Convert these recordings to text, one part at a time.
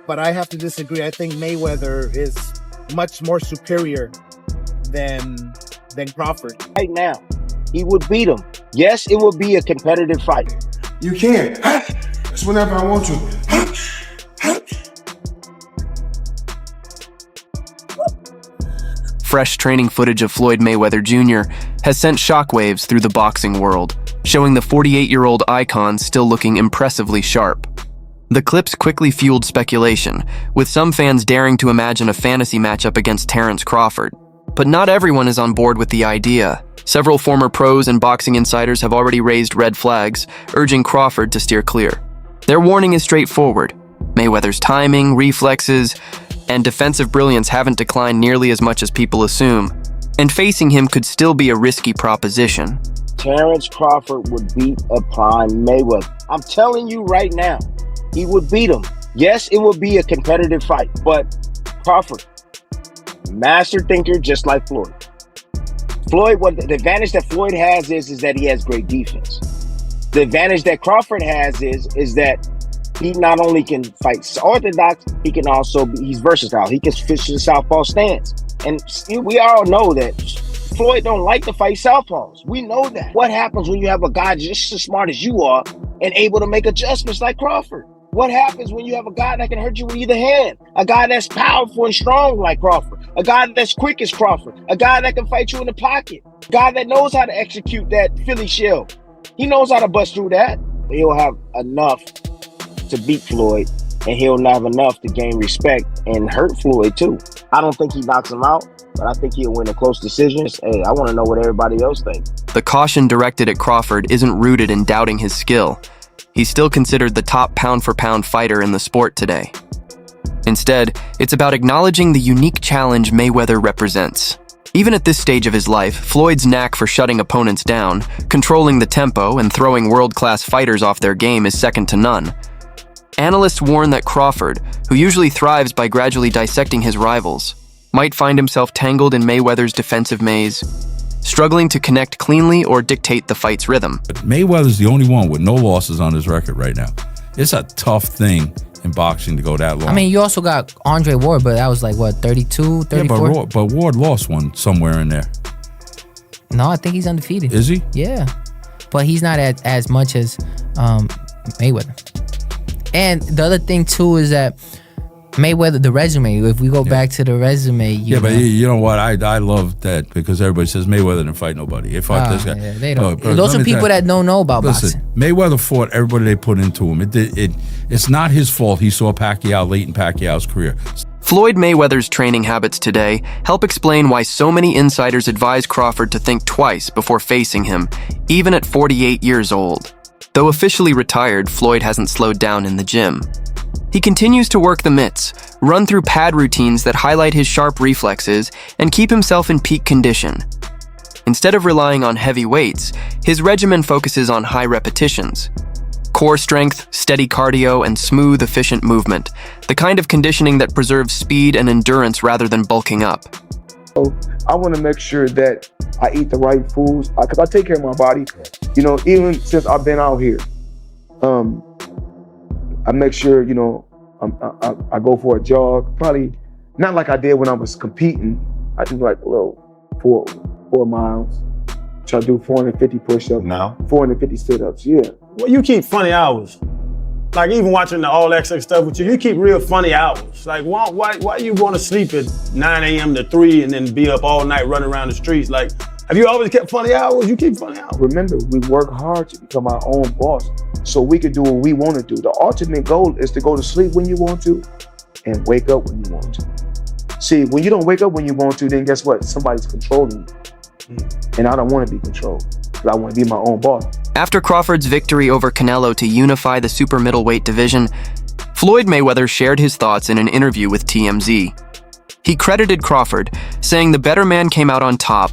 But I have to disagree. I think Mayweather is much more superior than Crawford. Right now, he would beat him. Yes, it would be a competitive fight. You can't. It's whenever I want to. Fresh training footage of Floyd Mayweather Jr. has sent shockwaves through the boxing world, showing the 48-year-old icon still looking impressively sharp. The clips quickly fueled speculation, with some fans daring to imagine a fantasy matchup against Terence Crawford. But not everyone is on board with the idea. Several former pros and boxing insiders have already raised red flags, urging Crawford to steer clear. Their warning is straightforward. Mayweather's timing, reflexes, and defensive brilliance haven't declined nearly as much as people assume, and facing him could still be a risky proposition. Terence Crawford would beat upon Mayweather. I'm telling you right now, he would beat him. Yes, it would be a competitive fight, but Crawford, master thinker just like Floyd. What the advantage that Floyd has is that he has great defense. The advantage that Crawford has is that he not only can fight orthodox, he can also he's versatile. He can fish the southpaw stance. And we all know that Floyd don't like to fight southpaws. We know that. What happens when you have a guy just as smart as you are and able to make adjustments like Crawford? What happens when you have a guy that can hurt you with either hand? A guy that's powerful and strong like Crawford. A guy that's quick as Crawford. A guy that can fight you in the pocket. A guy that knows how to execute that Philly shell. He knows how to bust through that. He'll have enough to beat Floyd, and he'll not have enough to gain respect and hurt Floyd too. I don't think he knocks him out, but I think he'll win a close decision. Hey, I want to know what everybody else thinks. The caution directed at Crawford isn't rooted in doubting his skill. He's still considered the top pound-for-pound fighter in the sport today. Instead, it's about acknowledging the unique challenge Mayweather represents. Even at this stage of his life, Floyd's knack for shutting opponents down, controlling the tempo, and throwing world-class fighters off their game is second to none. Analysts warn that Crawford, who usually thrives by gradually dissecting his rivals, might find himself tangled in Mayweather's defensive maze, struggling to connect cleanly or dictate the fight's rhythm. But Mayweather's the only one with no losses on his record right now. It's a tough thing in boxing to go that long. I mean, you also got Andre Ward, but that was like, what, 32, 34? Yeah, but Ward lost one somewhere in there. No, I think he's undefeated. Is he? Yeah. But he's not as much as Mayweather. And the other thing, too, is that Mayweather, the resume, if we go back to the resume, but you know what? I love that because everybody says Mayweather didn't fight nobody. He fought this guy. Yeah, they don't. Those are people that don't know about boxing. Mayweather fought everybody they put into him. It's not his fault he saw Pacquiao late in Pacquiao's career. Floyd Mayweather's training habits today help explain why so many insiders advise Crawford to think twice before facing him, even at 48 years old. Though officially retired, Floyd hasn't slowed down in the gym. He continues to work the mitts, run through pad routines that highlight his sharp reflexes, and keep himself in peak condition. Instead of relying on heavy weights, his regimen focuses on high repetitions. Core strength, steady cardio, and smooth, efficient movement, the kind of conditioning that preserves speed and endurance rather than bulking up. So I want to make sure that I eat the right foods because I take care of my body. You know, even since I've been out here, I make sure, you know, I go for a jog. Probably not like I did when I was competing. I do like a little 4 miles. Try to do 450 push-ups. No. 450 sit-ups, yeah. Well, you keep funny hours. Like even watching the All Access stuff with you keep real funny hours. Like why you want to sleep at 9 a.m. to 3 and then be up all night running around the streets? Like, have you always kept funny hours? You keep funny hours. Remember, we work hard to become our own boss so we can do what we want to do. The ultimate goal is to go to sleep when you want to and wake up when you want to. See, when you don't wake up when you want to, then guess what? Somebody's controlling you. And I don't want to be controlled. I want to be my own boss. After Crawford's victory over Canelo to unify the super middleweight division, Floyd Mayweather shared his thoughts in an interview with TMZ. He credited Crawford, saying the better man came out on top,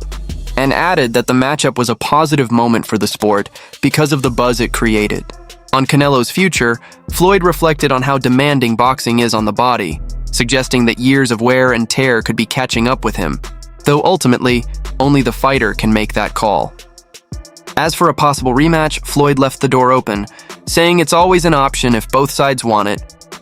and added that the matchup was a positive moment for the sport because of the buzz it created. On Canelo's future, Floyd reflected on how demanding boxing is on the body, suggesting that years of wear and tear could be catching up with him, though ultimately, only the fighter can make that call. As for a possible rematch, Floyd left the door open, saying it's always an option if both sides want it,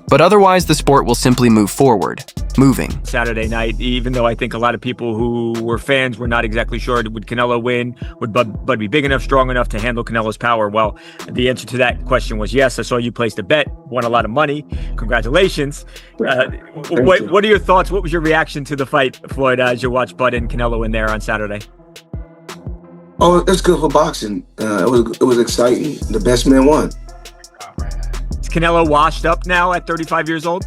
But otherwise, the sport will simply move forward, moving. Saturday night, even though I think a lot of people who were fans were not exactly sure, would Canelo win? Would Bud be big enough, strong enough to handle Canelo's power? Well, the answer to that question was yes. I saw you placed a bet, won a lot of money. Congratulations. What are your thoughts? What was your reaction to the fight, Floyd, as you watched Bud and Canelo in there on Saturday? Oh, it's good for boxing. It was exciting. The best man won. Is Canelo washed up now at 35 years old?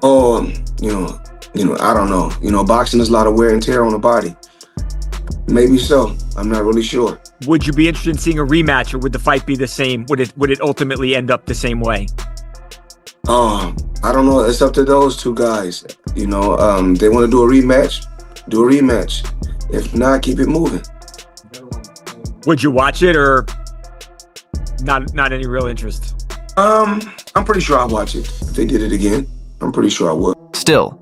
Oh, I don't know. Boxing is a lot of wear and tear on the body. Maybe so. I'm not really sure. Would you be interested in seeing a rematch, or would the fight be the same? Would it ultimately end up the same way? I don't know. It's up to those two guys. They want to do a rematch. Do a rematch. If not, keep it moving. Would you watch it, or not any real interest? I'm pretty sure I'd watch it if they did it again. I'm pretty sure I would. Still,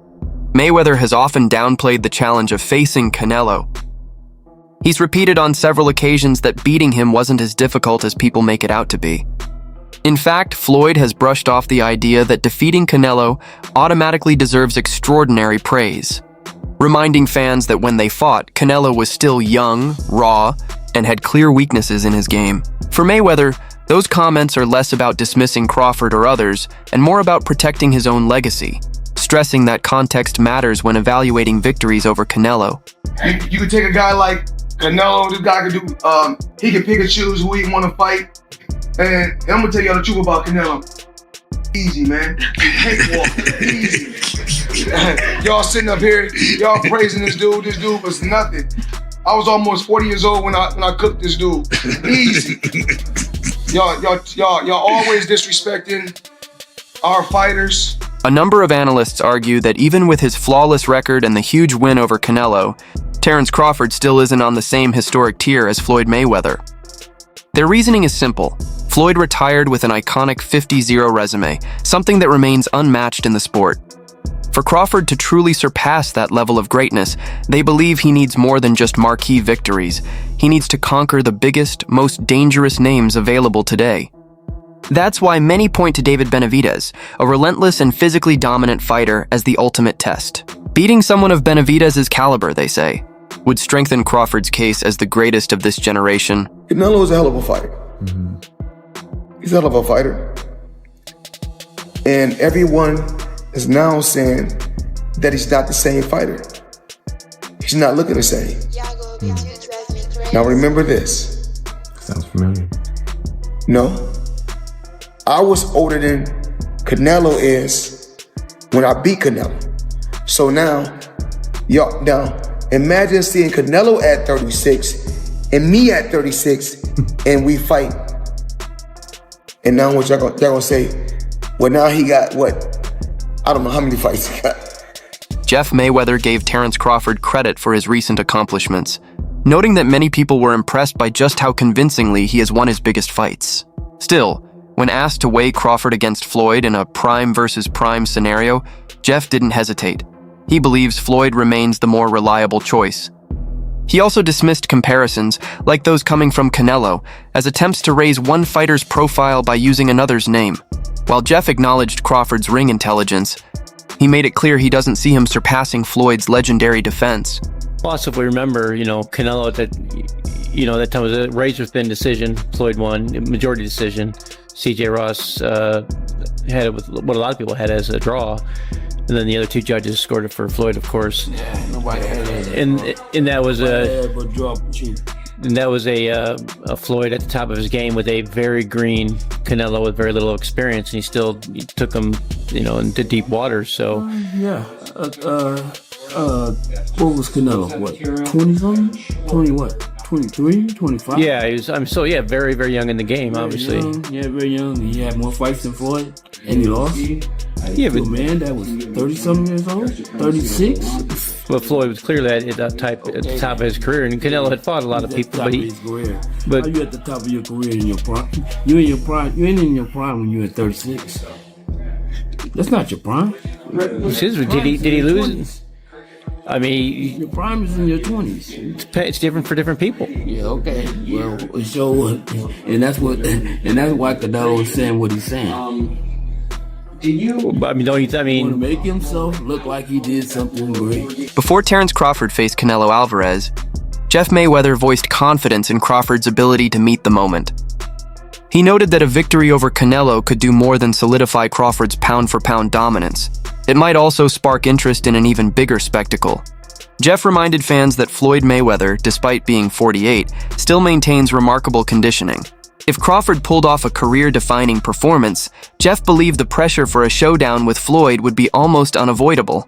Mayweather has often downplayed the challenge of facing Canelo. He's repeated on several occasions that beating him wasn't as difficult as people make it out to be. In fact, Floyd has brushed off the idea that defeating Canelo automatically deserves extraordinary praise, reminding fans that when they fought, Canelo was still young, raw, and had clear weaknesses in his game. For Mayweather, those comments are less about dismissing Crawford or others, and more about protecting his own legacy, stressing that context matters when evaluating victories over Canelo. You could take a guy like Canelo. This guy could do. He can pick and choose who he want to fight. And I'm gonna tell y'all the truth about Canelo. Easy, man. Easy. Y'all sitting up here, y'all praising this dude. This dude was nothing. I was almost 40 years old when I cooked this dude. Easy. Y'all always disrespecting our fighters. A number of analysts argue that even with his flawless record and the huge win over Canelo, Terence Crawford still isn't on the same historic tier as Floyd Mayweather. Their reasoning is simple. Floyd retired with an iconic 50-0 resume, something that remains unmatched in the sport. For Crawford to truly surpass that level of greatness, they believe he needs more than just marquee victories. He needs to conquer the biggest, most dangerous names available today. That's why many point to David Benavidez, a relentless and physically dominant fighter, as the ultimate test. Beating someone of Benavidez's caliber, they say, would strengthen Crawford's case as the greatest of this generation. Canelo is a hell of a fighter. He's a hell of a fighter. And everyone is now saying that he's not the same fighter. He's not looking the same. Now remember this. Sounds familiar. No. I was older than Canelo is when I beat Canelo. So now imagine seeing Canelo at 36 and me at 36 and we fight. And now what y'all gonna say? Well, now he got what? I don't know how many fights he got. Jeff Mayweather gave Terence Crawford credit for his recent accomplishments, noting that many people were impressed by just how convincingly he has won his biggest fights. Still, when asked to weigh Crawford against Floyd in a prime versus prime scenario, Jeff didn't hesitate. He believes Floyd remains the more reliable choice. He also dismissed comparisons, like those coming from Canelo, as attempts to raise one fighter's profile by using another's name. While Jeff acknowledged Crawford's ring intelligence, he made it clear he doesn't see him surpassing Floyd's legendary defense. Also, if we remember, Canelo, that time was a razor-thin decision. Floyd won, majority decision. C.J. Ross had it with what a lot of people had as a draw. And then the other two judges scored it for Floyd, of course. Yeah, nobody had it. And that was a Floyd at the top of his game with a very green Canelo with very little experience, and he took him, into deep waters. So what was Canelo? What, 20 something? 20 what? 23, 25? Yeah, he was. Very, very young in the game, obviously. Very young. He had more fights than Floyd, and he lost. Yeah, but man, that was 30-something years old, 36. But Floyd was clearly at the top of his career, and Canelo had fought a lot of people. But how you at the top of your career in your prime? You in your prime? You ain't in your prime when you're at 36. That's not your prime. Did he lose? I mean, your prime is in your 20s. It's different for different people. Yeah, okay. Well, so and that's why Canelo is saying what he's saying. I mean, don't you? I want to mean, make himself look like he did something great. Before Terence Crawford faced Canelo Alvarez, Jeff Mayweather voiced confidence in Crawford's ability to meet the moment. He noted that a victory over Canelo could do more than solidify Crawford's pound-for-pound dominance. It might also spark interest in an even bigger spectacle. Jeff reminded fans that Floyd Mayweather, despite being 48, still maintains remarkable conditioning. If Crawford pulled off a career-defining performance, Jeff believed the pressure for a showdown with Floyd would be almost unavoidable.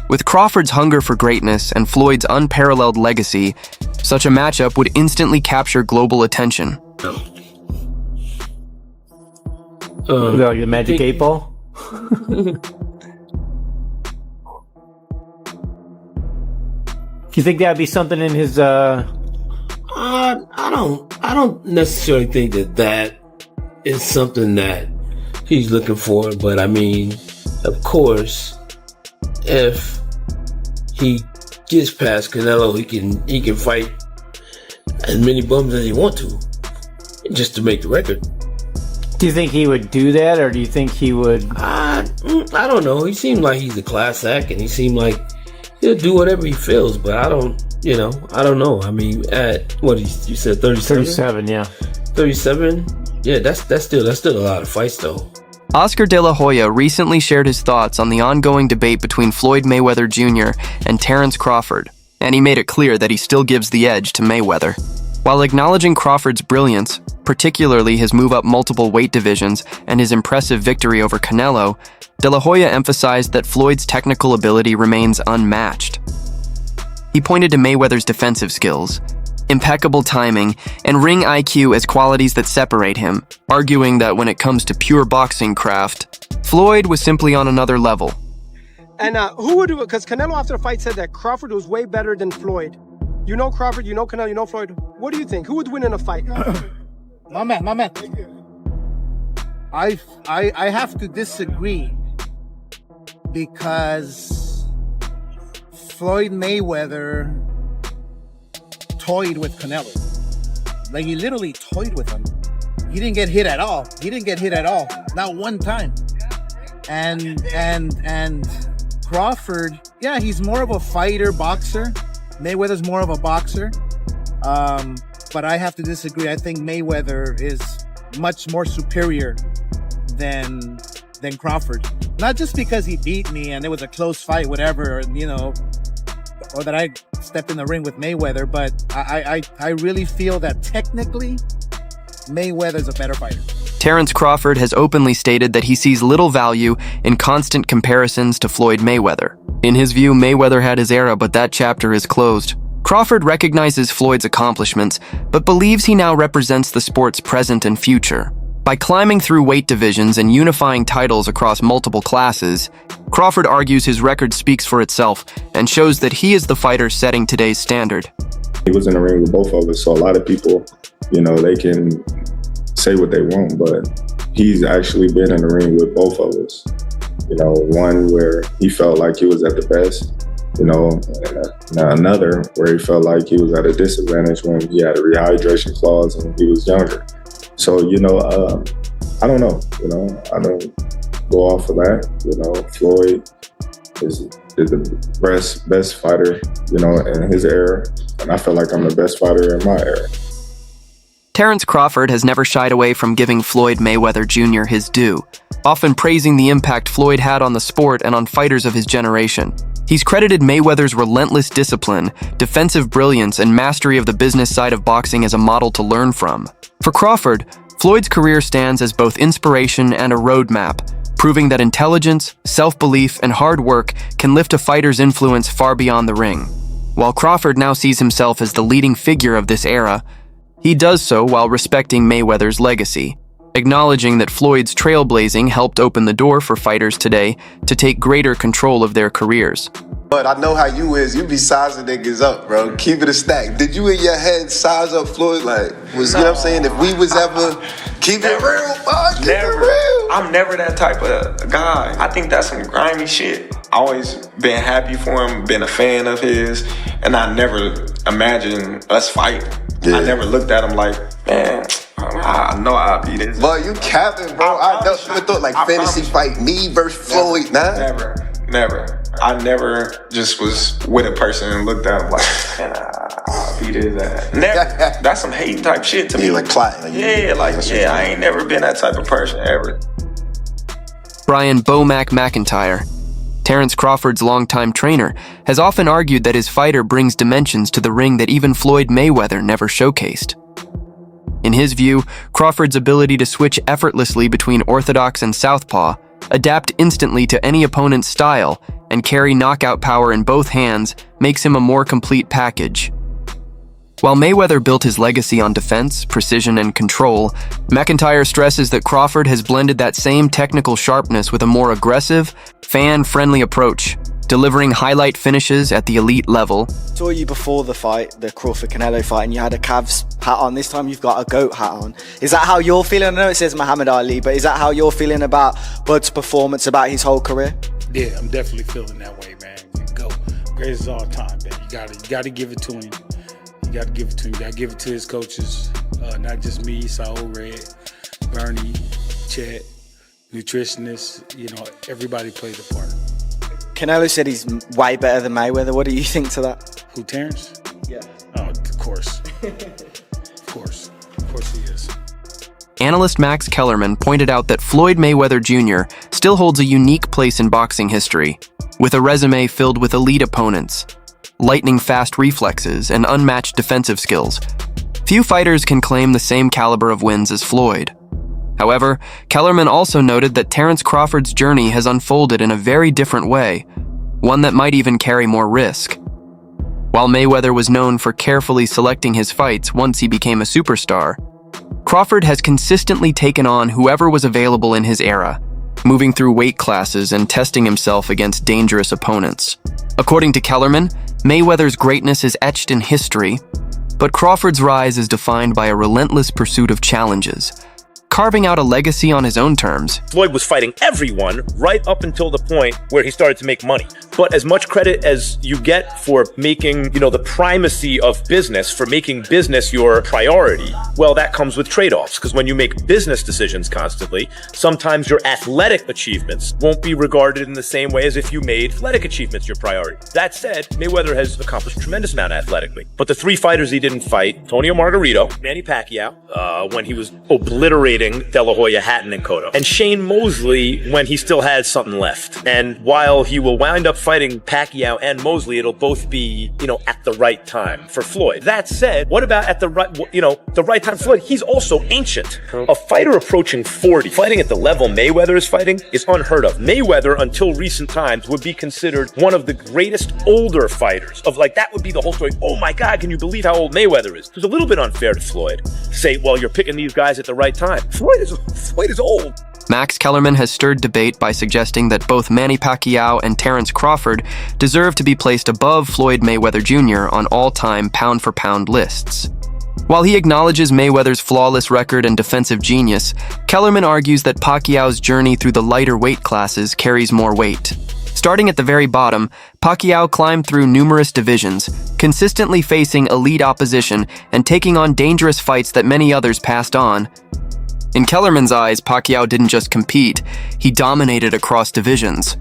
With Crawford's hunger for greatness and Floyd's unparalleled legacy, such a matchup would instantly capture global attention. like the Magic 8 Ball. Do you think that'd be something in his? I don't necessarily think that is something that he's looking for. But I mean, of course, if he gets past Canelo, he can fight as many bums as he want to, just to make the record. Do you think he would do that, or do you think he would? I don't know. He seemed like he's a class act, and he seemed like he'll do whatever he feels. But I don't know. I mean, at what you said, 37? 37, yeah. 37. Yeah, that's still a lot of fights though. Oscar De La Hoya recently shared his thoughts on the ongoing debate between Floyd Mayweather Jr. and Terence Crawford, and he made it clear that he still gives the edge to Mayweather. While acknowledging Crawford's brilliance, particularly his move up multiple weight divisions and his impressive victory over Canelo, De La Hoya emphasized that Floyd's technical ability remains unmatched. He pointed to Mayweather's defensive skills, impeccable timing, and ring IQ as qualities that separate him, arguing that when it comes to pure boxing craft, Floyd was simply on another level. And who would do it? Because Canelo after the fight said that Crawford was way better than Floyd. You know Crawford, you know Canelo, you know Floyd. What do you think? Who would win in a fight? My man. I have to disagree because Floyd Mayweather toyed with Canelo. Like, he literally toyed with him. He didn't get hit at all. Not one time. And Crawford, yeah, he's more of a fighter, boxer. Mayweather's more of a boxer. But I have to disagree. I think Mayweather is much more superior than Crawford. Not just because he beat me and it was a close fight, whatever, or that I stepped in the ring with Mayweather, but I really feel that technically Mayweather's a better fighter. Terence Crawford has openly stated that he sees little value in constant comparisons to Floyd Mayweather. In his view, Mayweather had his era, but that chapter is closed. Crawford recognizes Floyd's accomplishments, but believes he now represents the sport's present and future. By climbing through weight divisions and unifying titles across multiple classes, Crawford argues his record speaks for itself and shows that he is the fighter setting today's standard. He was in the ring with both of us, so a lot of people, they can say what they want, but he's actually been in the ring with both of us. One where he felt like he was at the best, and another where he felt like he was at a disadvantage when he had a rehydration clause and he was younger. So, I don't know, I don't go off of that. Floyd is the best fighter, in his era, and I feel like I'm the best fighter in my era. Terence Crawford has never shied away from giving Floyd Mayweather Jr. his due, often praising the impact Floyd had on the sport and on fighters of his generation. He's credited Mayweather's relentless discipline, defensive brilliance, and mastery of the business side of boxing as a model to learn from. For Crawford, Floyd's career stands as both inspiration and a roadmap, proving that intelligence, self-belief, and hard work can lift a fighter's influence far beyond the ring. While Crawford now sees himself as the leading figure of this era, he does so while respecting Mayweather's legacy, acknowledging that Floyd's trailblazing helped open the door for fighters today to take greater control of their careers. But I know how you is. You be sizing niggas up, bro. Keep it a stack. Did you in your head size up Floyd? You know what I'm saying? If we was ever keep it real, keep it real. I'm never that type of guy. I think that's some grimy shit. Always been happy for him, been a fan of his, and I never imagined us fighting. Yeah. I never looked at him like, man, I know I'll beat it. But you capping, bro. I never thought like fantasy fight me versus Floyd. Nah. Never. I never just was with a person and looked at him like, man, I'll beat his ass. Never. That's some hate type shit to me. Like plotting. I ain't never been that type of person ever. Brian Bo-Mac McIntyre, Terence Crawford's longtime trainer, has often argued that his fighter brings dimensions to the ring that even Floyd Mayweather never showcased. In his view, Crawford's ability to switch effortlessly between orthodox and southpaw, adapt instantly to any opponent's style, and carry knockout power in both hands makes him a more complete package. While Mayweather built his legacy on defense, precision, and control, McIntyre stresses that Crawford has blended that same technical sharpness with a more aggressive, fan-friendly approach, delivering highlight finishes at the elite level. Saw you before the fight, the Crawford-Canelo fight, and you had a Cavs hat on. This time you've got a GOAT hat on. Is that how you're feeling? I know it says Muhammad Ali, but is that how you're feeling about Bud's performance, about his whole career? Yeah, I'm definitely feeling that way, man. GOAT, greatest of all time, man. You gotta give it to him. You gotta give it to him. You gotta give it to his coaches, not just me, Saul, Red, Bernie, Chet, nutritionists. You know, everybody played a part. Canelo said he's way better than Mayweather. What do you think to that? Who, Terence? Yeah. Oh, of course. Of course he is. Analyst Max Kellerman pointed out that Floyd Mayweather Jr. still holds a unique place in boxing history, with a resume filled with elite opponents, lightning-fast reflexes, and unmatched defensive skills. Few fighters can claim the same caliber of wins as Floyd. However, Kellerman also noted that Terence Crawford's journey has unfolded in a very different way, one that might even carry more risk. While Mayweather was known for carefully selecting his fights once he became a superstar, Crawford has consistently taken on whoever was available in his era, moving through weight classes and testing himself against dangerous opponents. According to Kellerman, Mayweather's greatness is etched in history, but Crawford's rise is defined by a relentless pursuit of challenges, carving out a legacy on his own terms. Floyd was fighting everyone right up until the point where he started to make money. But as much credit as you get for making, the primacy of business, for making business your priority, well, that comes with trade-offs. Because when you make business decisions constantly, sometimes your athletic achievements won't be regarded in the same way as if you made athletic achievements your priority. That said, Mayweather has accomplished a tremendous amount athletically. But the three fighters he didn't fight, Tonio Margarito, Manny Pacquiao, when he was obliterating De La Hoya, Hatton, and Cotto, and Shane Mosley when he still had something left. And while he will wind up fighting Pacquiao and Mosley, it'll both be, at the right time for Floyd. That said, what about at the right time for Floyd? He's also ancient. A fighter approaching 40, fighting at the level Mayweather is fighting, is unheard of. Mayweather, until recent times, would be considered one of the greatest older fighters. That would be the whole story. Oh my God, can you believe how old Mayweather is? It was a little bit unfair to Floyd. Say, well, you're picking these guys at the right time. Floyd is old. Max Kellerman has stirred debate by suggesting that both Manny Pacquiao and Terence Crawford deserve to be placed above Floyd Mayweather Jr. on all-time pound-for-pound lists. While he acknowledges Mayweather's flawless record and defensive genius, Kellerman argues that Pacquiao's journey through the lighter weight classes carries more weight. Starting at the very bottom, Pacquiao climbed through numerous divisions, consistently facing elite opposition and taking on dangerous fights that many others passed on. In Kellerman's eyes, Pacquiao didn't just compete, he dominated across divisions.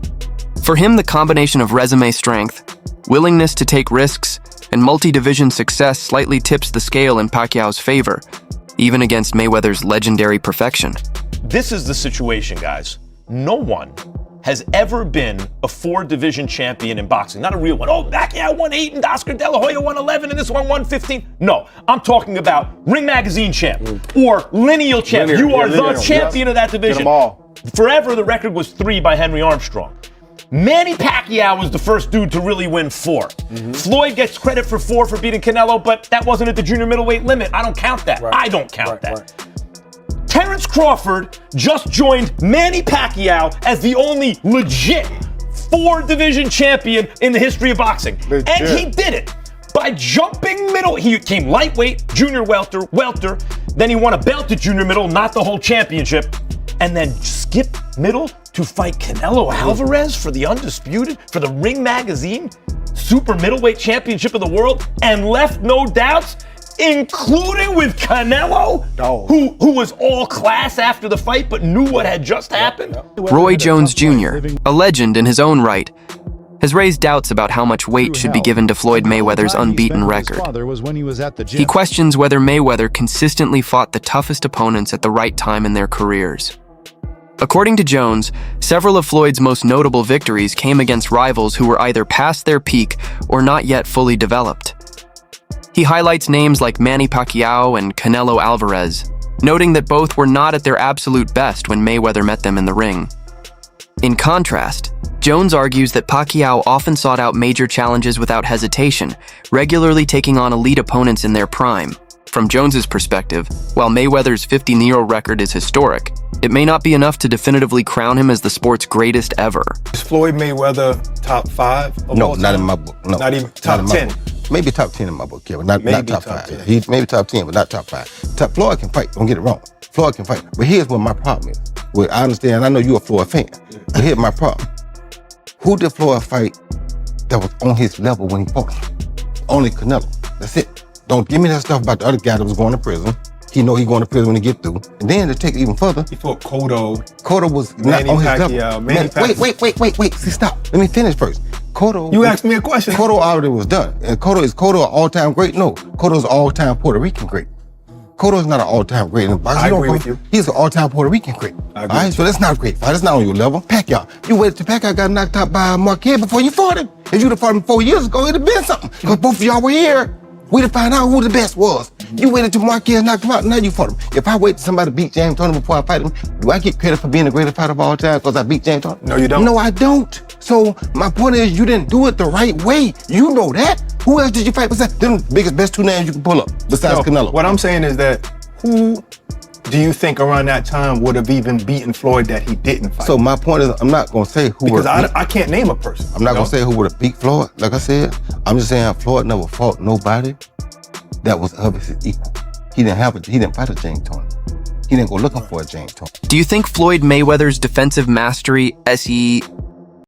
For him, the combination of resume strength, willingness to take risks, and multi-division success slightly tips the scale in Pacquiao's favor, even against Mayweather's legendary perfection. This is the situation, guys. No one has ever been a 4-division champion in boxing. Not a real one. Oh, Pacquiao won 8 and Oscar De La Hoya won 11 and this one won 15. No, I'm talking about Ring Magazine champ or lineal champ. You are the champion of that division. Get them all. Forever, the record was 3 by Henry Armstrong. Manny Pacquiao was the first dude to really win 4. Floyd gets credit for 4 for beating Canelo, but that wasn't at the junior middleweight limit. I don't count that. I don't count that. Terence Crawford just joined Manny Pacquiao as the only legit 4-division champion in the history of boxing. And he did it by jumping middle. He came lightweight, junior welter, then he won a belt at junior middle, not the whole championship, and then skipped middle to fight Canelo Alvarez for the undisputed, for the Ring Magazine Super Middleweight Championship of the World, and left no doubts. including with Canelo, who was all class after the fight but knew what had just happened? Roy Jones Jr., a legend in his own right, has raised doubts about how much weight should be given to Floyd Mayweather's unbeaten record. He questions whether Mayweather consistently fought the toughest opponents at the right time in their careers. According to Jones, several of Floyd's most notable victories came against rivals who were either past their peak or not yet fully developed. He highlights names like Manny Pacquiao and Canelo Alvarez, noting that both were not at their absolute best when Mayweather met them in the ring. In contrast, Jones argues that Pacquiao often sought out major challenges without hesitation, regularly taking on elite opponents in their prime. From Jones's perspective, while Mayweather's 50-0 record is historic, it may not be enough to definitively crown him as the sport's greatest ever. Is Floyd Mayweather top 5? No, not in my book. No, not even top 10. Maybe top 10 in my book, Kevin. Not top 5. 10. He's maybe top 10, but not top 5. Floyd can fight. Don't get it wrong. Floyd can fight. But here's what my problem is. Well, I understand. I know you're a Floyd fan. But here's my problem. Who did Floyd fight that was on his level when he fought? Only Canelo. That's it. Don't give me that stuff about the other guy that was going to prison. He know he going to prison when he get through. And then to take it even further, he fought Cotto. Cotto was not on his level. Wait. See, stop. Let me finish first. Cotto. You asked me a question. Cotto already was done. And Cotto an all-time great? No. Cotto's an all-time Puerto Rican great. Cotto's not an all-time great in boxing. I agree with you. He's an all-time Puerto Rican great. I agree. All right, so that's not great. That's not on your level. Pacquiao. You waited till Pacquiao got knocked out by Marquez before you fought him. If you'd have fought him 4 years ago, it'd have been something. Because both of y'all were here. We'd have found out who the best was. You waited till Marquez knocked him out, now you fought him. If I wait till somebody to beat James Toney before I fight him, do I get credit for being the greatest fighter of all time because I beat James Toney? No, you don't. No, I don't. So my point is, you didn't do it the right way. You know that. Who else did you fight besides them best two names you can pull up besides Canelo? What I'm saying is that who do you think around that time would have even beaten Floyd that he didn't fight? So my point is, I'm not gonna say who because I can't name a person. I'm not gonna say who would have beat Floyd. Like I said, I'm just saying Floyd never fought nobody that was of his equal. He didn't fight a James Toney. He didn't go looking for a James Toney. Do you think Floyd Mayweather's defensive mastery, as he